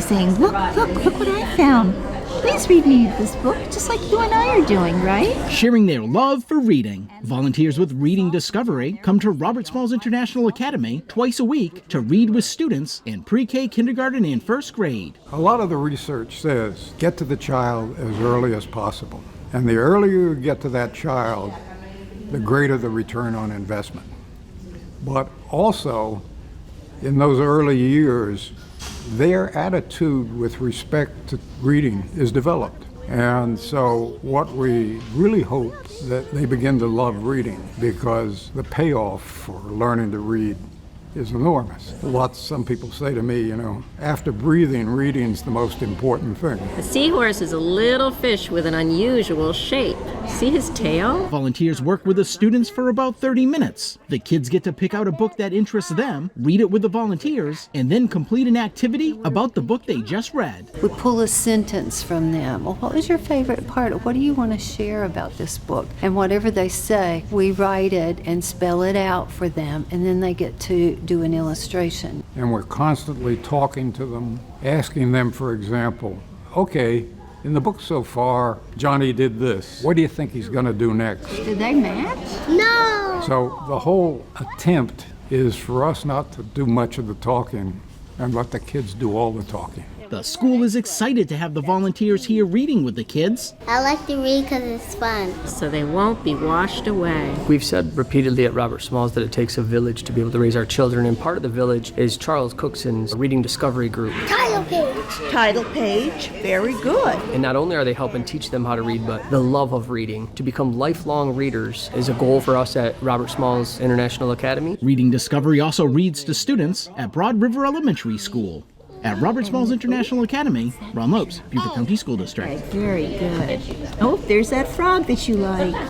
saying, look what I found. Please read me this book, just like you and I are doing, right? Sharing their love for reading. Volunteers with Reading Discovery come to Robert Smalls International Academy twice a week to read with students in pre-K, kindergarten, and first grade. A lot of the research says get to the child as early as possible. And the earlier you get to that child, the greater the return on investment. But also, in those early years, their attitude with respect to reading is developed. And so what we really hope that they begin to love reading, because the payoff for learning to read is enormous. Some people say to me, after breathing, reading's the most important thing. The seahorse is a little fish with an unusual shape. See his tail? Volunteers work with the students for about 30 minutes. The kids get to pick out a book that interests them, read it with the volunteers, and then complete an activity about the book they just read. We pull a sentence from them. Well, what was your favorite part? What do you want to share about this book? And whatever they say, we write it and spell it out for them, and then they get to do an illustration. And we're constantly talking to them, asking them, for example, okay, in the book so far, Johnny did this. What do you think he's going to do next? Did they match? No! So the whole attempt is for us not to do much of the talking and let the kids do all the talking. The school is excited to have the volunteers here reading with the kids. I like to read because it's fun. So they won't be washed away. We've said repeatedly at Robert Smalls that it takes a village to be able to raise our children, and part of the village is Charles Cookson's Reading Discovery Group. Title page. Title page, very good. And not only are they helping teach them how to read, but the love of reading. To become lifelong readers is a goal for us at Robert Smalls International Academy. Reading Discovery also reads to students at Broad River Elementary School. At Robert Smalls International Academy, Ron Lopes, Beaufort County School District. Very good. Oh, there's that frog that you like.